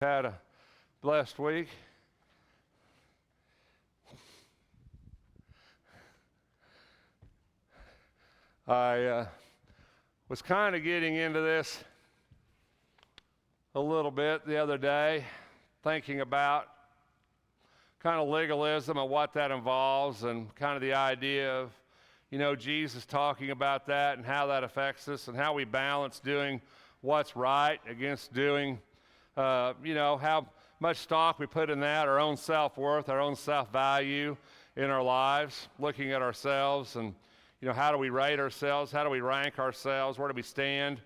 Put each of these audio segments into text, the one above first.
Had a blessed week. I was kind of getting into this a little bit the other day, thinking about kind of legalism and what that involves, and kind of the idea of, Jesus talking about that and how that affects us and how we balance doing what's right against doing, how much stock we put in that, our own self-worth, our own self-value in our lives, looking at ourselves and, how do we rate ourselves? How do we rank ourselves? Where do we stand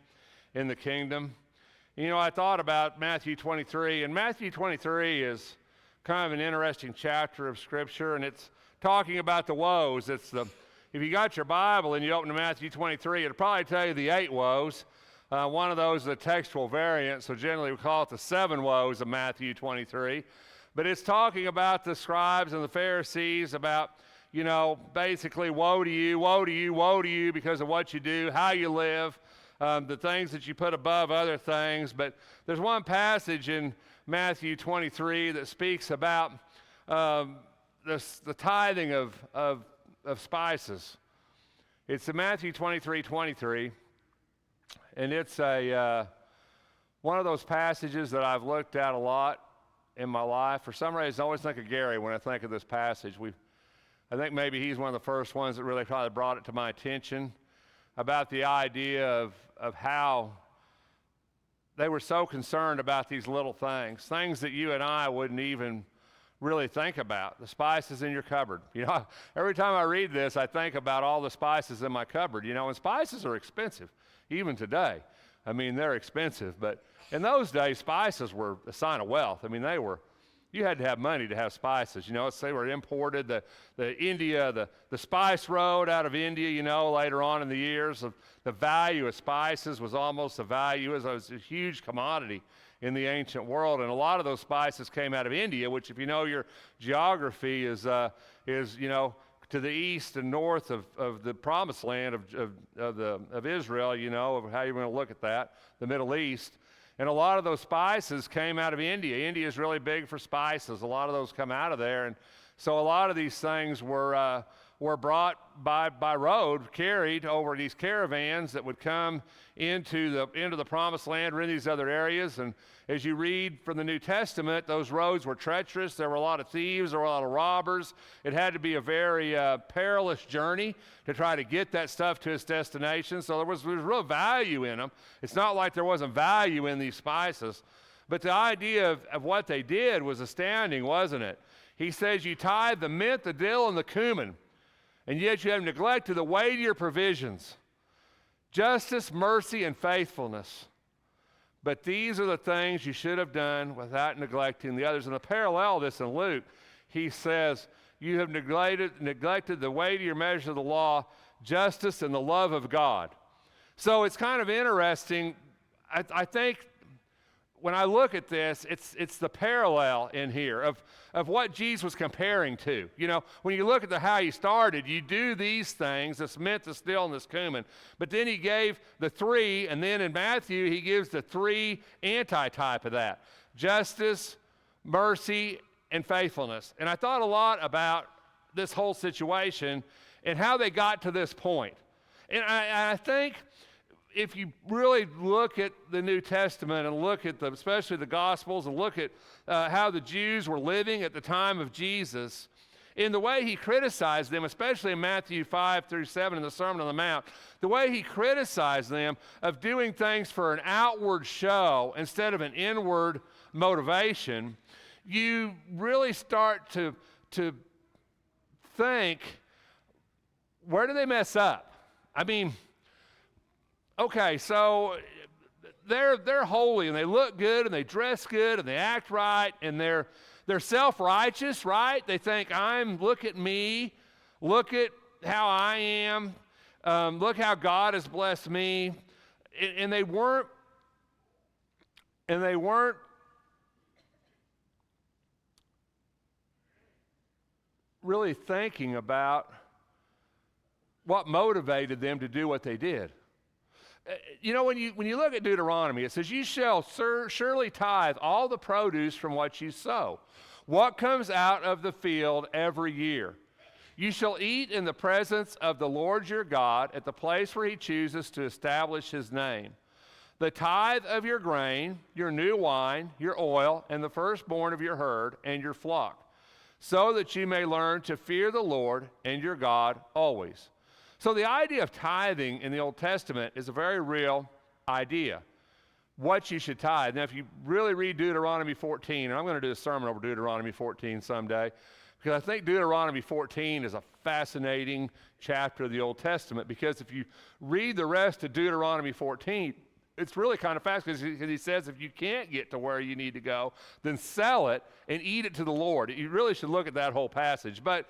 in the kingdom? I thought about Matthew 23, and Matthew 23 is kind of an interesting chapter of Scripture, and it's talking about the woes. If you got your Bible and you open to Matthew 23, it'll probably tell you the 8 woes. One of those is a textual variant, so generally we call it the 7 woes of Matthew 23. But it's talking about the scribes and the Pharisees, about, basically, woe to you, woe to you, woe to you because of what you do, how you live, the things that you put above other things. But there's one passage in Matthew 23 that speaks about the tithing of spices. It's in Matthew 23:23. And it's one of those passages that I've looked at a lot in my life. For some reason, I always think of Gary when I think of this passage. I think maybe he's one of the first ones that really probably brought it to my attention about the idea of how they were so concerned about these little things that you and I wouldn't even really think about. The spices in your cupboard. Every time I read this, I think about all the spices in my cupboard. And spices are expensive. Even today, they're expensive, but in those days, spices were a sign of wealth. You had to have money to have spices. They were imported. The spice road out of India, later on in the years, the value of spices was almost the value as a huge commodity in the ancient world, and a lot of those spices came out of India, which, if you know your geography, is to the east and north of the promised land of Israel, of how you're going to look at that, the Middle East. And a lot of those spices came out of India. India is really big for spices. A lot of those come out of there. And so a lot of these things were brought by road, carried over these caravans that would come into the promised land or in these other areas. And as you read from the New Testament, those roads were treacherous. There were a lot of thieves. There were a lot of robbers. It had to be a very perilous journey to try to get that stuff to its destination. So there was real value in them. It's not like there wasn't value in these spices. But the idea of what they did was astounding, wasn't it? He says, you tithe the mint, the dill, and the cumin, and yet you have neglected the weightier provisions, justice, mercy, and faithfulness. But these are the things you should have done without neglecting the others. And to parallel this in Luke, he says, you have neglected the weightier measure of the law, justice, and the love of God. So it's kind of interesting. I think when I look at this, it's the parallel in here of what Jesus was comparing to. When you look at how he started, you do these things, this mint, this dill, and this cumin. But then he gave the 3, and then in Matthew, he gives the 3 anti-type of that. Justice, mercy, and faithfulness. And I thought a lot about this whole situation and how they got to this point. And I think if you really look at the New Testament and look at especially the Gospels, and look at how the Jews were living at the time of Jesus, in the way he criticized them, especially in Matthew 5-7 in the Sermon on the Mount, the way he criticized them of doing things for an outward show instead of an inward motivation, you really start to think, where do they mess up? Okay, so they're holy, and they look good, and they dress good, and they act right, and they're self-righteous, right? They think, look at me, look at how I am, look how God has blessed me, and they weren't really thinking about what motivated them to do what they did. You know, when you look at Deuteronomy, it says, you shall surely tithe all the produce from what you sow, what comes out of the field every year. You shall eat in the presence of the Lord your God at the place where he chooses to establish his name. The tithe of your grain, your new wine, your oil, and the firstborn of your herd and your flock, so that you may learn to fear the Lord and your God always. So the idea of tithing in the Old Testament is a very real idea, what you should tithe. Now, if you really read Deuteronomy 14, and I'm going to do a sermon over Deuteronomy 14 someday, because I think Deuteronomy 14 is a fascinating chapter of the Old Testament, because if you read the rest of Deuteronomy 14, it's really kind of fascinating, because he says if you can't get to where you need to go, then sell it and eat it to the Lord. You really should look at that whole passage. But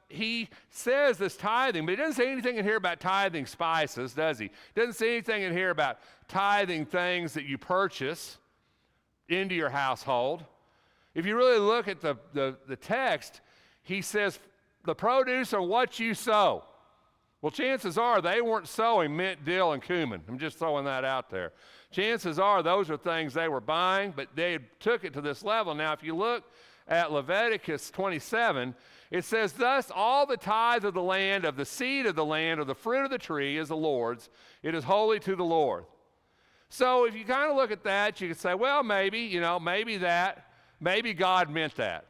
he says this tithing, but he doesn't say anything in here about tithing spices, does he? He doesn't say anything in here about tithing things that you purchase into your household. If you really look at the text, he says the produce are what you sow. Well, chances are they weren't sowing mint, dill, and cumin. I'm just throwing that out there. Chances are those are things they were buying, but they took it to this level. Now, if you look at Leviticus 27, it says, thus all the tithe of the land, of the seed of the land, of the fruit of the tree is the Lord's. It is holy to the Lord. So if you kind of look at that, you could say, well, maybe God meant that.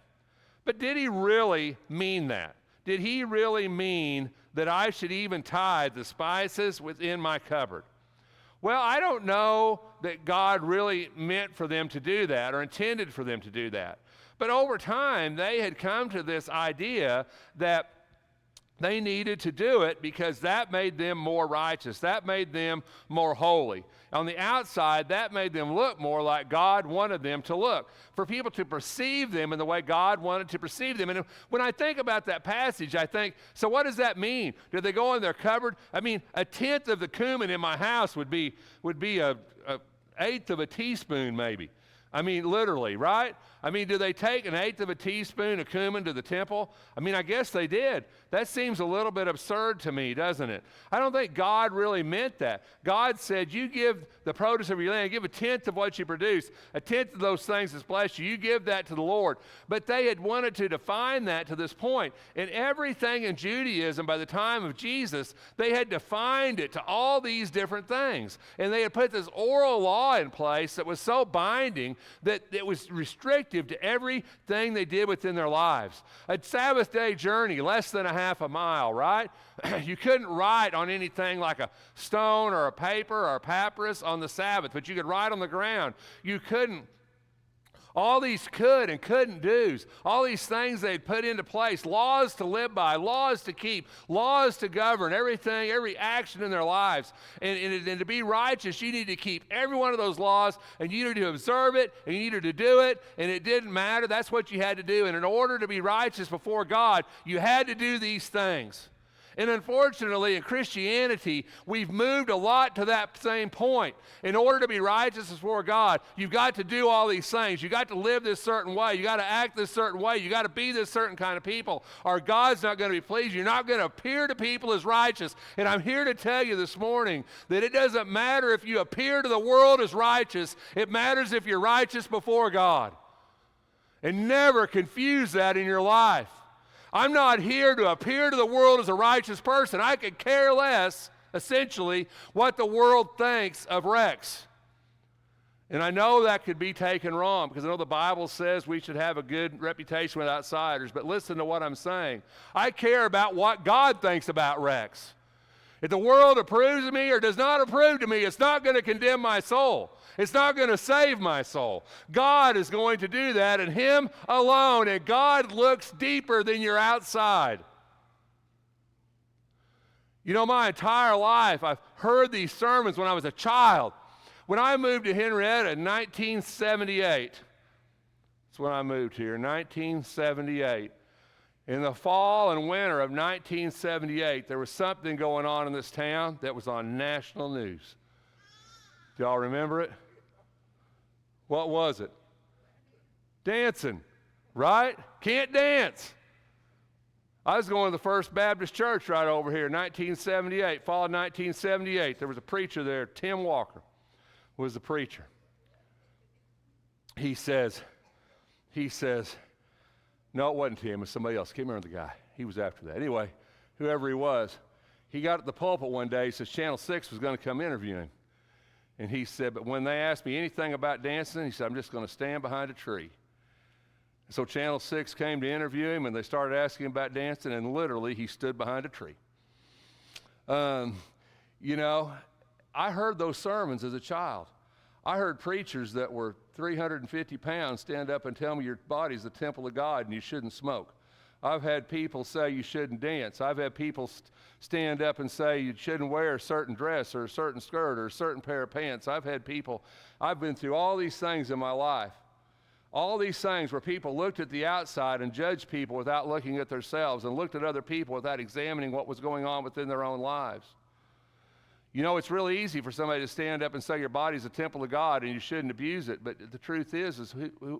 But did he really mean that? Did he really mean that I should even tithe the spices within my cupboard? Well, I don't know that God really meant for them to do that or intended for them to do that. But over time, they had come to this idea that they needed to do it because that made them more righteous. That made them more holy. On the outside, that made them look more like God wanted them to look, for people to perceive them in the way God wanted to perceive them. And when I think about that passage, I think, so what does that mean? Did they go in their cupboard? I mean, a tenth of the cumin in my house would be a eighth of a teaspoon maybe. I mean, literally, right? I mean, do they take an eighth of a teaspoon of cumin to the temple? I mean, I guess they did. That seems a little bit absurd to me, doesn't it? I don't think God really meant that. God said, you give the produce of your land, give a tenth of what you produce. A tenth of those things that's blessed you. You give that to the Lord. But they had wanted to define that to this point. And everything in Judaism, by the time of Jesus, they had defined it to all these different things. And they had put this oral law in place that was so binding that it was restrictive to everything they did within their lives. A Sabbath day journey, less than a half a mile, right? You couldn't write on anything like a stone or a paper or a papyrus on the Sabbath, but you could write on the ground. You couldn't. All these could and couldn't do's, all these things they'd put into place, laws to live by, laws to keep, laws to govern everything, every action in their lives. And to be righteous, you need to keep every one of those laws, and you needed to observe it, and you needed to do it, and it didn't matter. That's what you had to do. And in order to be righteous before God, you had to do these things. And unfortunately, in Christianity, we've moved a lot to that same point. In order to be righteous before God, you've got to do all these things. You've got to live this certain way. You've got to act this certain way. You've got to be this certain kind of people, or God's not going to be pleased. You're not going to appear to people as righteous. And I'm here to tell you this morning that it doesn't matter if you appear to the world as righteous. It matters if you're righteous before God. And never confuse that in your life. I'm not here to appear to the world as a righteous person. I could care less, essentially, what the world thinks of Rex. And I know that could be taken wrong, because I know the Bible says we should have a good reputation with outsiders. But listen to what I'm saying. I care about what God thinks about Rex. If the world approves of me or does not approve of me, it's not going to condemn my soul. It's not going to save my soul. God is going to do that, and Him alone. And God looks deeper than your outside. You know, my entire life, I've heard these sermons when I was a child. When I moved to Henrietta in 1978, that's when I moved here, 1978. In the fall and winter of 1978, there was something going on in this town that was on national news. Do y'all remember it? What was it? Dancing, right? Can't dance. I was going to the First Baptist Church right over here, 1978, fall of 1978. There was a preacher there, Tim Walker was the preacher. He says, no, it wasn't Tim, it was somebody else. I can't remember the guy. He was after that. Anyway, whoever he was, he got at the pulpit one day. He says Channel 6 was going to come interview him. And he said, but when they asked me anything about dancing, he said, I'm just going to stand behind a tree. So Channel 6 came to interview him, and they started asking him about dancing, and literally he stood behind a tree. You know, I heard those sermons as a child. I heard preachers that were 350 pounds stand up and tell me your body's the temple of God and you shouldn't smoke. I've had people say you shouldn't dance. I've had people stand up and say you shouldn't wear a certain dress or a certain skirt or a certain pair of pants. I've been through all these things in my life. All these things where people looked at the outside and judged people without looking at themselves and looked at other people without examining what was going on within their own lives. You know, it's really easy for somebody to stand up and say your body's a temple of God and you shouldn't abuse it, but the truth is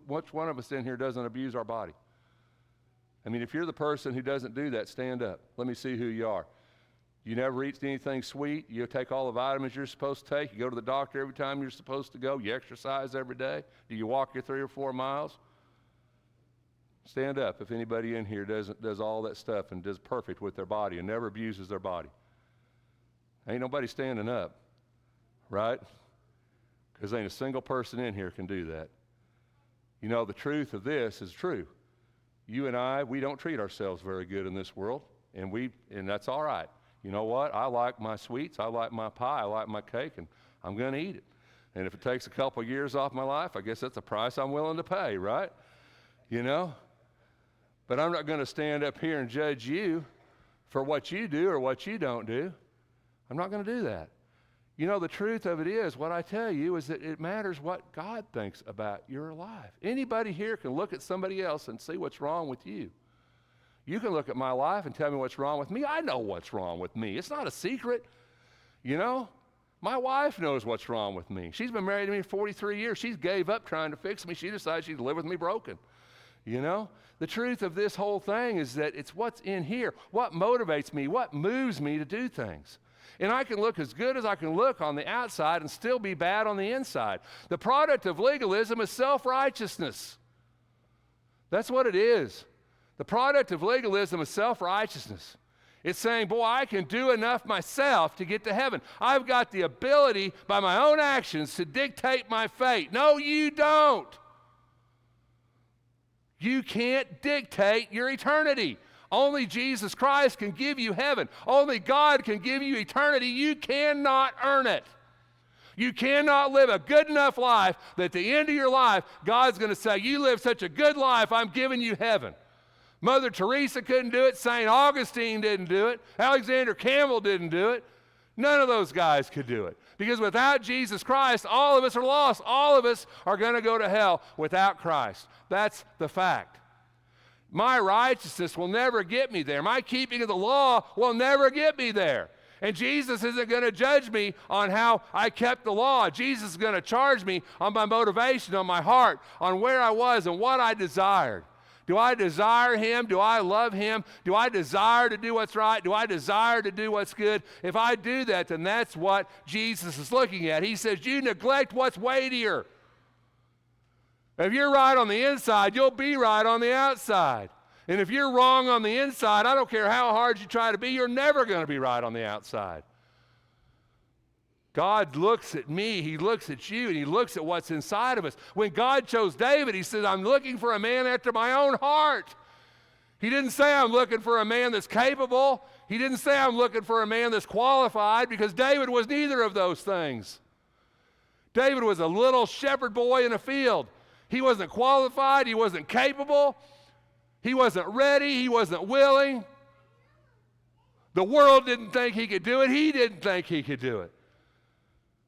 which one of us in here doesn't abuse our body? I mean, if you're the person who doesn't do that, stand up. Let me see who you are. You never eat anything sweet. You take all the vitamins you're supposed to take. You go to the doctor every time you're supposed to go. You exercise every day. Do you walk your 3 or 4 miles? Stand up if anybody in here does all that stuff and does perfect with their body and never abuses their body. Ain't nobody standing up, right? Because ain't a single person in here can do that. You know, the truth of this is true. You and I, we don't treat ourselves very good in this world, and that's all right. You know what? I like my sweets, I like my pie, I like my cake, and I'm going to eat it. And if it takes a couple years off my life, I guess that's a price I'm willing to pay, right? You know? But I'm not going to stand up here and judge you for what you do or what you don't do. I'm not going to do that. You know, the truth of it is, what I tell you is that it matters what God thinks about your life. Anybody here can look at somebody else and see what's wrong with you. You can look at my life and tell me what's wrong with me. I know what's wrong with me. It's not a secret. You know, my wife knows what's wrong with me. She's been married to me for 43 years. She gave up trying to fix me. She decided she'd live with me broken. You know, the truth of this whole thing is that it's what's in here, what motivates me, what moves me to do things. And I can look as good as I can look on the outside and still be bad on the inside. The product of legalism is self-righteousness. That's what it is. The product of legalism is self-righteousness. It's saying, boy, I can do enough myself to get to heaven. I've got the ability by my own actions to dictate my fate. No, you don't. You can't dictate your eternity. Only Jesus Christ can give you heaven. Only God can give you eternity. You cannot earn it. You cannot live a good enough life that at the end of your life, God's going to say, you live such a good life, I'm giving you heaven. Mother Teresa couldn't do it. St. Augustine didn't do it. Alexander Campbell didn't do it. None of those guys could do it. Because without Jesus Christ, all of us are lost. All of us are going to go to hell without Christ. That's the fact. My righteousness will never get me there. My keeping of the law will never get me there. And Jesus isn't going to judge me on how I kept the law. Jesus is going to charge me on my motivation, on my heart, on where I was and what I desired. Do I desire Him? Do I love Him? Do I desire to do what's right? Do I desire to do what's good? If I do that, then that's what Jesus is looking at. He says, you neglect what's weightier. If you're right on the inside, you'll be right on the outside. And if you're wrong on the inside, I don't care how hard you try to be, you're never going to be right on the outside. God looks at me, He looks at you, and He looks at what's inside of us. When God chose David, He said, I'm looking for a man after my own heart. He didn't say I'm looking for a man that's capable. He didn't say I'm looking for a man that's qualified, because David was neither of those things. David was a little shepherd boy in a field. He wasn't qualified, he wasn't capable, he wasn't ready, he wasn't willing. The world didn't think he could do it, he didn't think he could do it.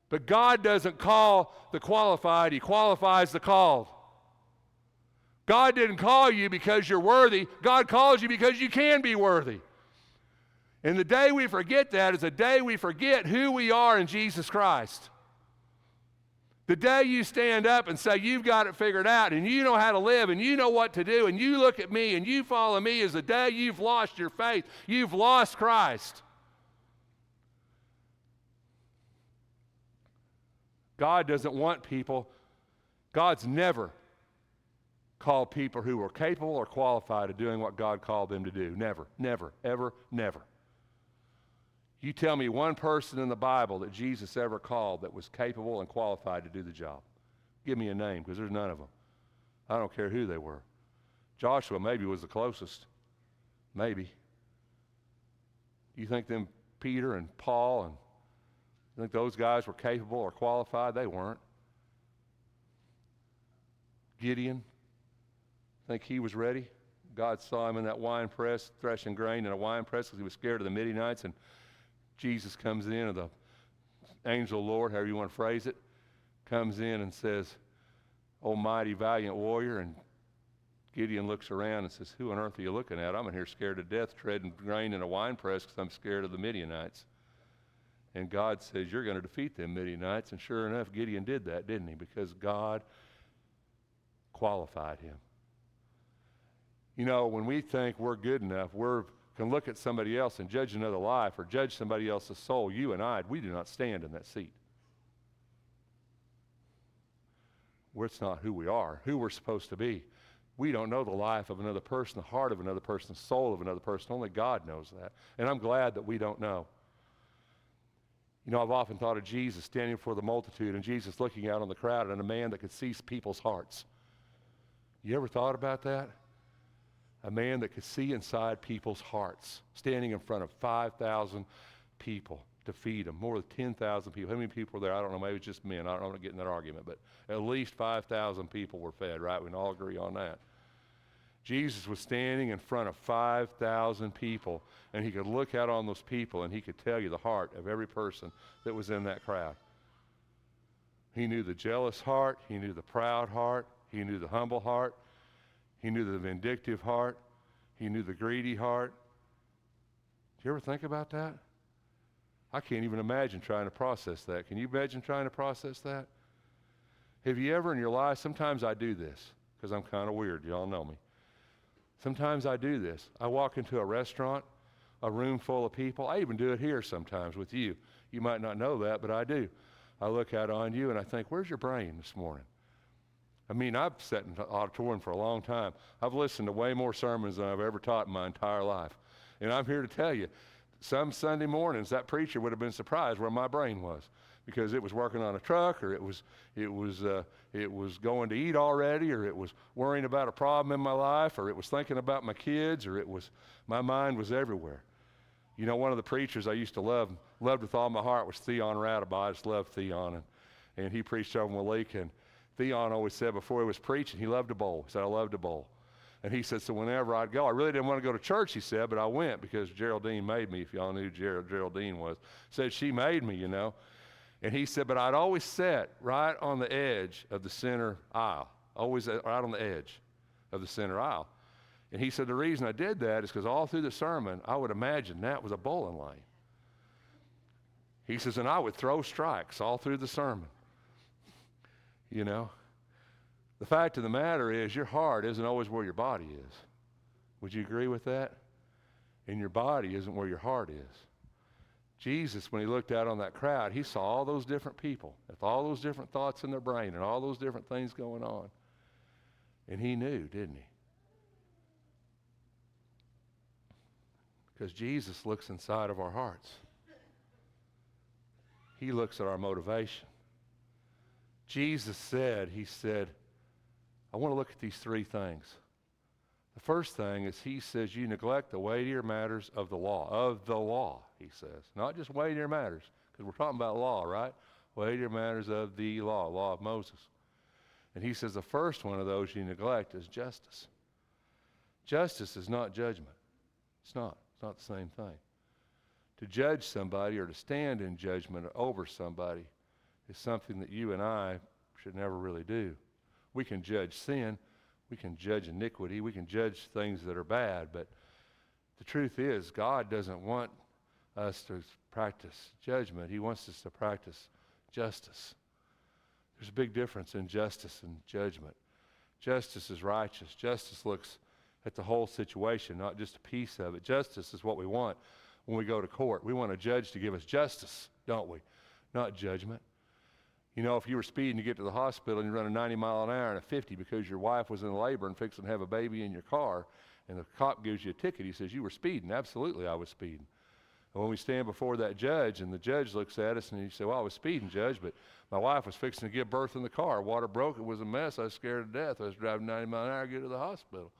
But God doesn't call the qualified, He qualifies the called. God didn't call you because you're worthy, God calls you because you can be worthy. And the day we forget that is the day we forget who we are in Jesus Christ. The day you stand up and say, you've got it figured out, and you know how to live, and you know what to do, and you look at me, and you follow me, is the day you've lost your faith. You've lost Christ. God doesn't want people. God's never called people who were capable or qualified of doing what God called them to do. Never, never, ever, never. You tell me one person in the Bible that Jesus ever called that was capable and qualified to do the job. Give me a name, because there's none of them. I don't care who they were. Joshua maybe was the closest. Maybe. You think them Peter and Paul, and you think those guys were capable or qualified? They weren't. Gideon, think he was ready? God saw him in that wine press, threshing grain in a wine press because he was scared of the Midianites, and Jesus comes in, or the angel of the Lord, however you want to phrase it, comes in and says, "O mighty, valiant warrior." And Gideon looks around and says, "Who on earth are you looking at? I'm in here scared to death, treading grain in a wine press because I'm scared of the Midianites." And God says, "You're going to defeat them Midianites." And sure enough, Gideon did that, didn't he? Because God qualified him. You know, when we think we're good enough, we can look at somebody else and judge another life or judge somebody else's soul. You and I, we do not stand in that seat. It's not who we are, who we're supposed to be. We don't know the life of another person, the heart of another person, the soul of another person. Only God knows that. And I'm glad that we don't know. You know, I've often thought of Jesus standing before the multitude and Jesus looking out on the crowd and a man that could see people's hearts. You ever thought about that? A man that could see inside people's hearts, standing in front of 5,000 people to feed them, more than 10,000 people. How many people were there? I don't know, maybe it's just men. I don't want to get in that argument, but at least 5,000 people were fed, right? We can all agree on that. Jesus was standing in front of 5,000 people, and he could look out on those people, and he could tell you the heart of every person that was in that crowd. He knew the jealous heart. He knew the proud heart. He knew the humble heart. He knew the vindictive heart. He knew the greedy heart. Do you ever think about that? I can't even imagine trying to process that. Can you imagine trying to process that? Have you ever in your life, sometimes I do this, because I'm kind of weird, y'all know me. Sometimes I do this. I walk into a restaurant, a room full of people. I even do it here sometimes with you. You might not know that, but I do. I look out on you and I think, where's your brain this morning? I mean, I've sat in the auditorium for a long time. I've listened to way more sermons than I've ever taught in my entire life. And I'm here to tell you, some Sunday mornings, that preacher would have been surprised where my brain was, because it was working on a truck, or it was going to eat already, or it was worrying about a problem in my life, or it was thinking about my kids, or my mind was everywhere. You know, one of the preachers I used to loved with all my heart was Theon Radabaugh. I just loved Theon, and he preached over Malik, and Theon always said before he was preaching, he loved to bowl. He said, I love to bowl. And he said, so whenever I'd go, I really didn't want to go to church, he said, but I went because Geraldine made me, if y'all knew who Geraldine was. Said she made me, you know. And he said, but I'd always sit right on the edge of the center aisle, always right on the edge of the center aisle. And he said, the reason I did that is because all through the sermon, I would imagine that was a bowling lane. He says, and I would throw strikes all through the sermon. You know, the fact of the matter is your heart isn't always where your body is. Would you agree with that? And your body isn't where your heart is. Jesus, when he looked out on that crowd, he saw all those different people with all those different thoughts in their brain and all those different things going on. And he knew, didn't he? Because Jesus looks inside of our hearts. He looks at our motivation. Jesus said, he said, I want to look at these three things. The first thing is he says you neglect the weightier matters of the law, he says. Not just weightier matters, because we're talking about law, right? Weightier matters of the law of Moses. And he says the first one of those you neglect is justice. Justice is not judgment. It's not the same thing. To judge somebody or to stand in judgment over somebody is something that you and I should never really do. We can judge sin, we can judge iniquity, we can judge things that are bad, but the truth is God doesn't want us to practice judgment. He wants us to practice justice. There's a big difference in justice and judgment. Justice is righteous. Justice looks at the whole situation, not just a piece of it. Justice is what we want when we go to court. We want a judge to give us justice, don't we? Not judgment. You know, if you were speeding to get to the hospital and you run a 90 mile an hour and a 50 because your wife was in labor and fixing to have a baby in your car, and the cop gives you a ticket, he says, you were speeding. Absolutely, I was speeding. And when we stand before that judge and the judge looks at us and he says, well, I was speeding, Judge, but my wife was fixing to give birth in the car. Water broke. It was a mess. I was scared to death. I was driving 90 miles an hour to get to the hospital.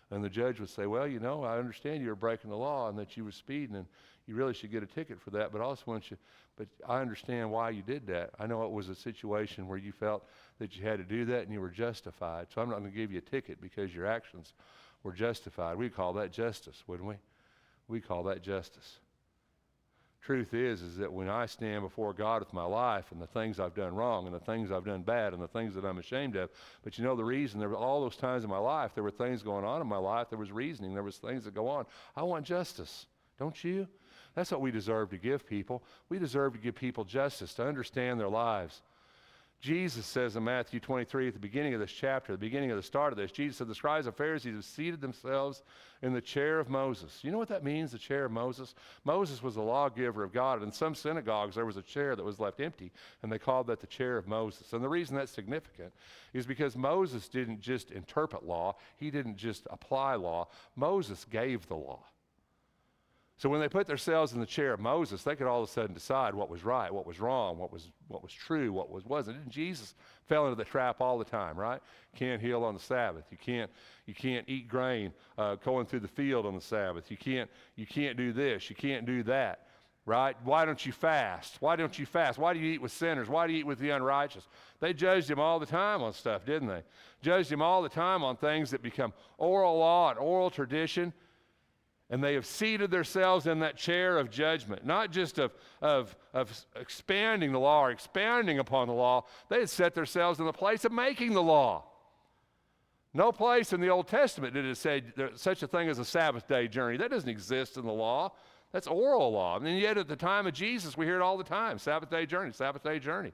And the judge would say, well, you know, I understand you were breaking the law and that you were speeding and you really should get a ticket for that, but I also want you, but I understand why you did that. I know it was a situation where you felt that you had to do that and you were justified. So I'm not going to give you a ticket because your actions were justified. We'd call that justice, wouldn't we? We call that justice. Truth is that when I stand before God with my life and the things I've done wrong and the things I've done bad and the things that I'm ashamed of, but you know the reason, there were all those times in my life, there were things going on in my life, there was reasoning, there was things that go on. I want justice, don't you? That's what we deserve to give people. We deserve to give people justice, to understand their lives. Jesus says in Matthew 23, at the beginning of this chapter, the beginning of the start of this, Jesus said, the scribes and Pharisees have seated themselves in the chair of Moses. You know what that means, the chair of Moses? Moses was the lawgiver of God. In some synagogues, there was a chair that was left empty, and they called that the chair of Moses. And the reason that's significant is because Moses didn't just interpret law. He didn't just apply law. Moses gave the law. So when they put themselves in the chair of Moses, they could all of a sudden decide what was right, what was wrong, what was true, what wasn't. And Jesus fell into the trap all the time, right? Can't heal on the Sabbath. You can't eat grain going through the field on the Sabbath. You can't do this. You can't do that, right? Why don't you fast? Why don't you fast? Why do you eat with sinners? Why do you eat with the unrighteous? They judged him all the time on stuff, didn't they? Judged him all the time on things that become oral law and oral tradition. And they have seated themselves in that chair of judgment, not just of expanding the law or expounding upon the law. They had set themselves in the place of making the law. No place in the Old Testament did it say such a thing as a Sabbath day journey. That doesn't exist in the law. That's oral law. And yet at the time of Jesus, we hear it all the time, Sabbath day journey, Sabbath day journey.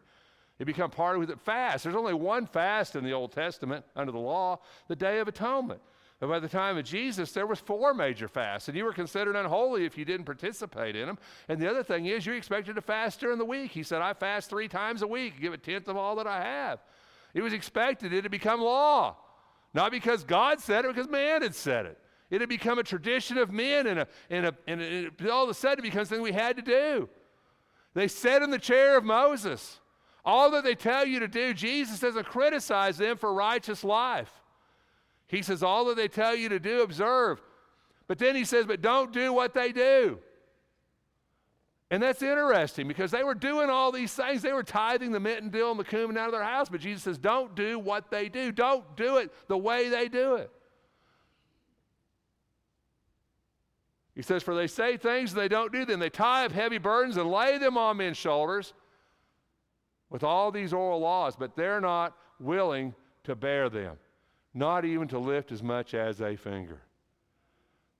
It become part of it. Fast. There's only one fast in the Old Testament under the law, the Day of Atonement. But by the time of Jesus, there was 4 major fasts, and you were considered unholy if you didn't participate in them. And the other thing is, you're expected to fast during the week. He said, I fast 3 times a week, give a tenth of all that I have. It was expected it to become law. Not because God said it, because man had said it. It had become a tradition of men, and all of a sudden it becomes something we had to do. They sat in the chair of Moses. All that they tell you to do, Jesus doesn't criticize them for righteous life. He says, all that they tell you to do, observe. But then he says, but don't do what they do. And that's interesting because they were doing all these things. They were tithing the mint and dill and the cumin out of their house. But Jesus says, don't do what they do. Don't do it the way they do it. He says, for they say things and they don't do them. They tie up heavy burdens and lay them on men's shoulders with all these oral laws, but they're not willing to bear them. Not even to lift as much as a finger.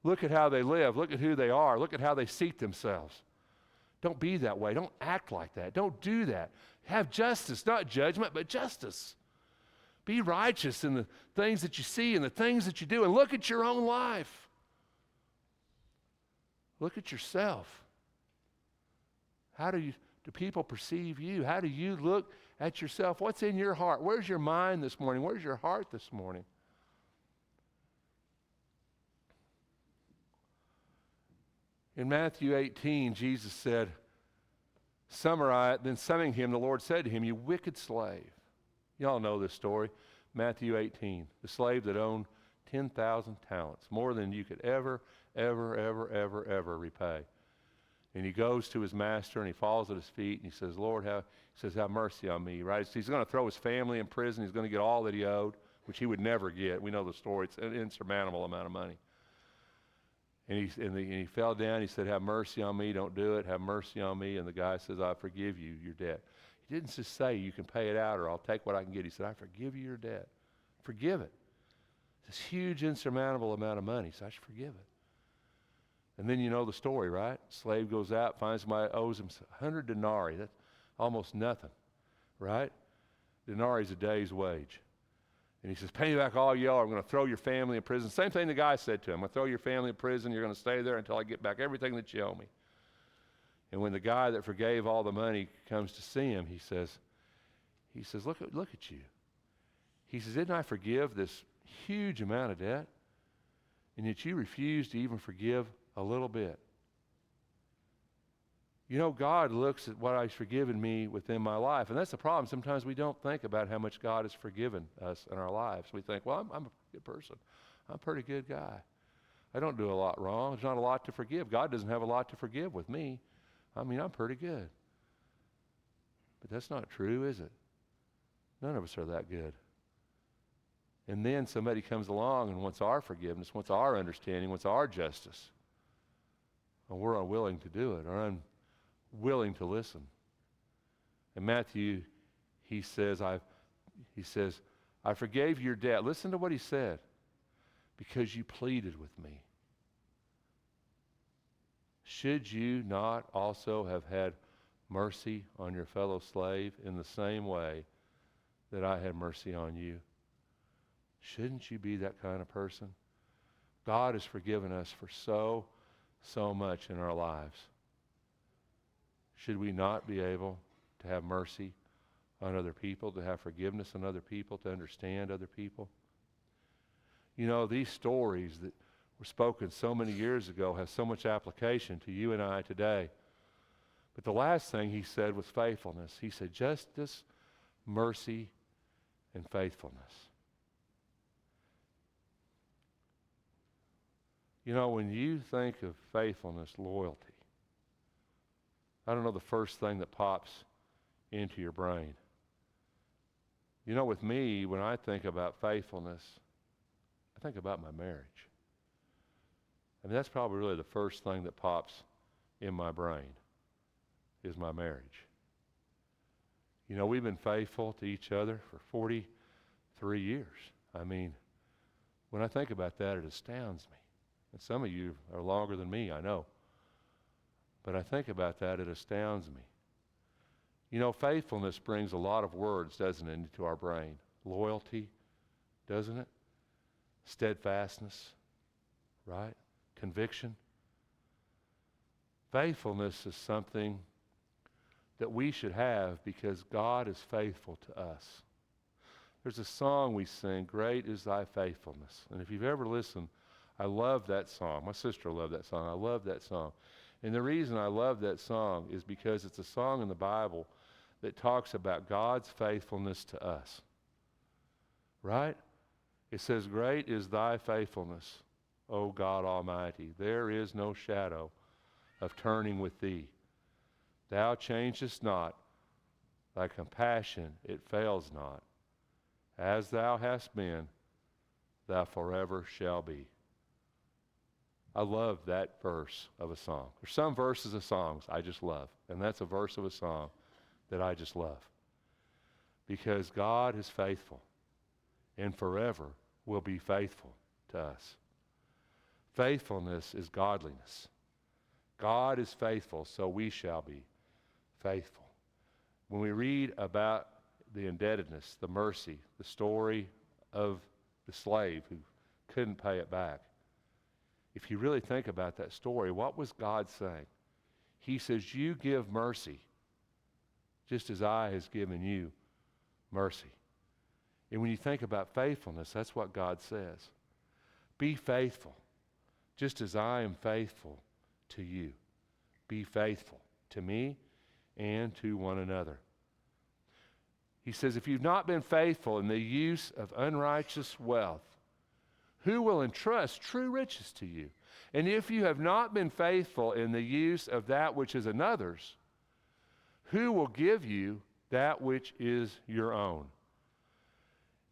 Look at how they live. Look at who they are. Look at how they seat themselves. Don't be that way. Don't act like that. Don't do that. Have justice, not judgment, but justice. Be righteous in the things that you see and the things that you do, and look at your own life. Look at yourself. How do people perceive you? How do you look at yourself? What's in your heart? Where's your mind this morning? Where's your heart this morning? In Matthew 18, Jesus said, then summoning him, the Lord said to him, you wicked slave. Y'all know this story. Matthew 18, the slave that owned 10,000 talents, more than you could ever repay. And he goes to his master and he falls at his feet and he says, Lord, have mercy on me, right? So he's going to throw his family in prison. He's going to get all that he owed, which he would never get. We know the story. It's an insurmountable amount of money. And he fell down. He said, have mercy on me. Don't do it. Have mercy on me. And the guy says, I forgive you your debt. He didn't just say, you can pay it out or I'll take what I can get. He said, I forgive you your debt. Forgive it. It's this huge, insurmountable amount of money. So I should forgive it. And then you know the story, right? Slave goes out, finds somebody owes him 100 denarii. That's almost nothing, right? denarii is a day's wage. And he says, pay me back all you owe. I'm going to throw your family in prison. Same thing the guy said to him. I'm going to throw your family in prison. You're going to stay there until I get back everything that you owe me. And when the guy that forgave all the money comes to see him, he says, look at you. He says, didn't I forgive this huge amount of debt? And yet you refuse to even forgive a little bit. You know, God looks at what He's forgiven me within my life. And that's the problem. Sometimes we don't think about how much God has forgiven us in our lives. We think, well, I'm a good person. I'm a pretty good guy. I don't do a lot wrong. There's not a lot to forgive. God doesn't have a lot to forgive with me. I mean, I'm pretty good. But that's not true, is it? None of us are that good. And then somebody comes along and wants our forgiveness, wants our understanding, wants our justice. And we're unwilling to do it, or unwilling to listen. And Matthew, he says, I forgave your debt. Listen to what he said. Because you pleaded with me. Should you not also have had mercy on your fellow slave in the same way that I had mercy on you? Shouldn't you be that kind of person? God has forgiven us for so much in our lives. Should we not be able to have mercy on other people, to have forgiveness on other people, to understand other people? You know, these stories that were spoken so many years ago have so much application to you and I today. But the last thing he said was faithfulness. He said justice, mercy, and faithfulness. You know, when you think of faithfulness, loyalty, I don't know the first thing that pops into your brain. You know, with me, when I think about faithfulness, I think about my marriage. I mean, that's probably really the first thing that pops in my brain is my marriage. You know, we've been faithful to each other for 43 years. I mean, when I think about that, it astounds me. And some of you are longer than me, I know. But I think about that, it astounds me. You know, faithfulness brings a lot of words, doesn't it, into our brain. Loyalty, doesn't it? Steadfastness, right? Conviction. Faithfulness is something that we should have because God is faithful to us. There's a song we sing, Great is Thy Faithfulness. And if you've ever listened, I love that song. My sister loved that song. I love that song. And the reason I love that song is because it's a song in the Bible that talks about God's faithfulness to us. Right? It says, Great is Thy faithfulness, O God Almighty. There is no shadow of turning with Thee. Thou changest not. Thy compassion, it fails not. As Thou hast been, Thou forever shall be. I love that verse of a song. There's some verses of songs I just love, and that's a verse of a song that I just love. Because God is faithful and forever will be faithful to us. Faithfulness is godliness. God is faithful, so we shall be faithful. When we read about the indebtedness, the mercy, the story of the slave who couldn't pay it back, if you really think about that story, what was God saying? He says, you give mercy just as I has given you mercy. And when you think about faithfulness, that's what God says. Be faithful just as I am faithful to you. Be faithful to me and to one another. He says, if you've not been faithful in the use of unrighteous wealth, who will entrust true riches to you? And if you have not been faithful in the use of that which is another's, who will give you that which is your own?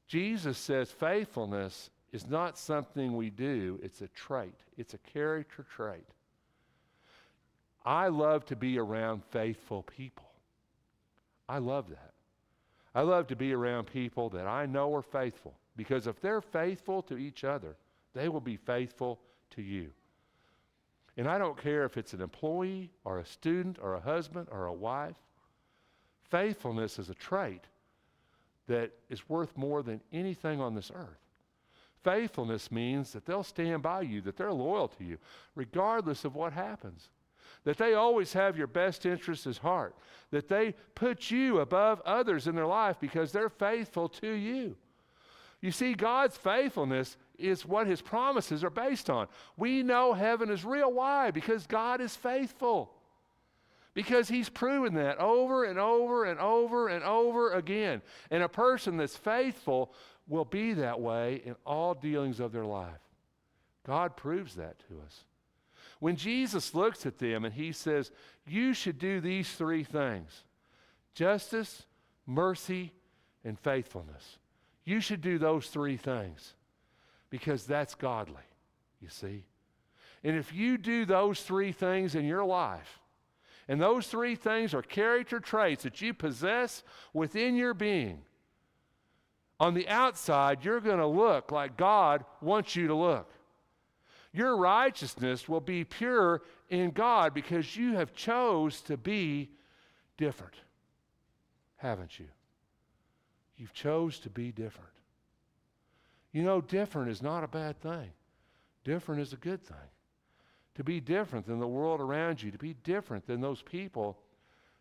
Jesus says faithfulness is not something we do, it's a trait. It's a character trait. I love to be around faithful people. I love that. I love to be around people that I know are faithful. Because if they're faithful to each other, they will be faithful to you. And I don't care if it's an employee or a student or a husband or a wife. Faithfulness is a trait that is worth more than anything on this earth. Faithfulness means that they'll stand by you, that they're loyal to you, regardless of what happens. That they always have your best interests at heart. That they put you above others in their life because they're faithful to you. You see, God's faithfulness is what His promises are based on. We know heaven is real. Why? Because God is faithful. Because He's proven that over and over and over and over again. And a person that's faithful will be that way in all dealings of their life. God proves that to us. When Jesus looks at them and He says, you should do these three things: justice, mercy, and faithfulness. You should do those three things because that's godly, you see. And if you do those three things in your life, and those three things are character traits that you possess within your being, on the outside, you're going to look like God wants you to look. Your righteousness will be pure in God because you have chose to be different, haven't you? You've chose to be different. You know, different is not a bad thing. Different is a good thing. To be different than the world around you, to be different than those people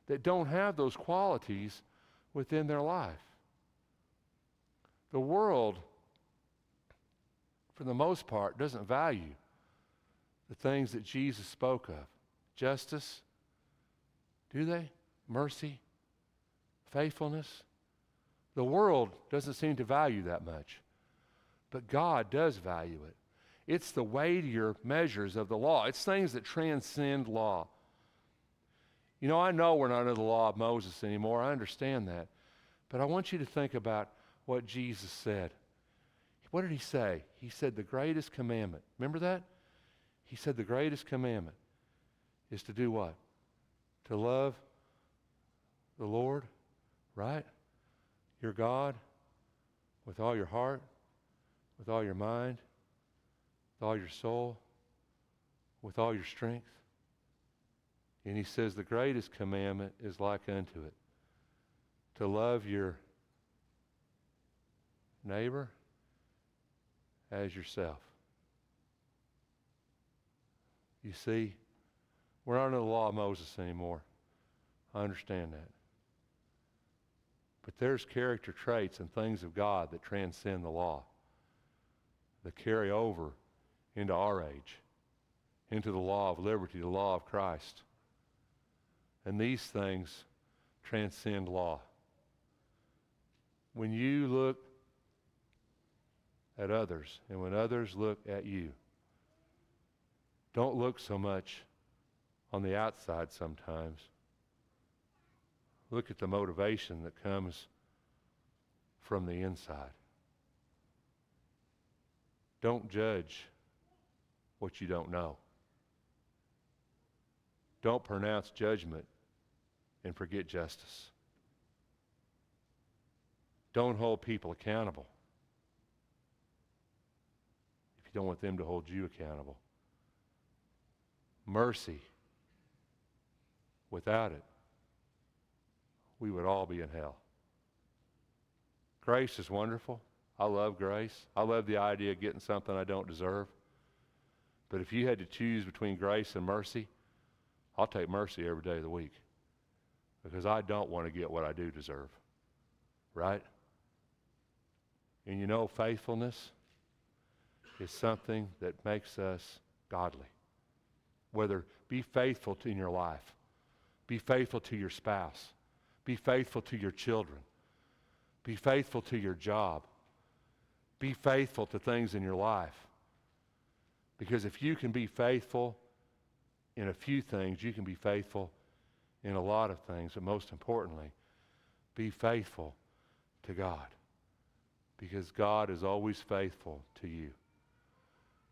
that don't have those qualities within their life. The world, for the most part, doesn't value the things that Jesus spoke of. Justice, do they? Mercy, faithfulness. The world doesn't seem to value that much, but God does value it. It's the weightier measures of the law. It's things that transcend law. You know, I know we're not under the law of Moses anymore. I understand that. But I want you to think about what Jesus said. What did He say? He said the greatest commandment. Remember that? He said the greatest commandment is to do what? To love the Lord, right? Your God with all your heart, with all your mind, with all your soul, with all your strength. And He says the greatest commandment is like unto it, to love your neighbor as yourself. You see, we're not under the law of Moses anymore. I understand that. But there's character traits and things of God that transcend the law, that carry over into our age, into the law of liberty, the law of Christ. And these things transcend law. When you look at others and when others look at you, don't look so much on the outside sometimes. Look at the motivation that comes from the inside. Don't judge what you don't know. Don't pronounce judgment and forget justice. Don't hold people accountable if you don't want them to hold you accountable. Mercy. Without it, we would all be in hell. Grace is wonderful. I love grace. I love the idea of getting something I don't deserve. But if you had to choose between grace and mercy, I'll take mercy every day of the week because I don't want to get what I do deserve. Right? And you know, faithfulness is something that makes us godly. Whether be faithful in your life, be faithful to your spouse, be faithful to your children, be faithful to your job, be faithful to things in your life. Because if you can be faithful in a few things, you can be faithful in a lot of things. But most importantly, be faithful to God. Because God is always faithful to you.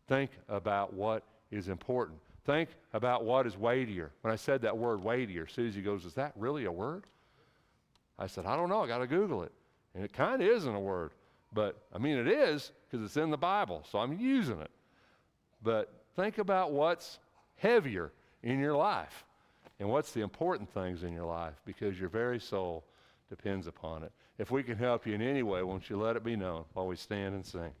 Think about what is important. Think about what is weightier. When I said that word weightier, Susie goes, is that really a word? I said, I don't know. I got to Google it. And it kind of isn't a word. But, I mean, it is because it's in the Bible. So I'm using it. But think about what's heavier in your life and what's the important things in your life because your very soul depends upon it. If we can help you in any way, won't you let it be known while we stand and sing.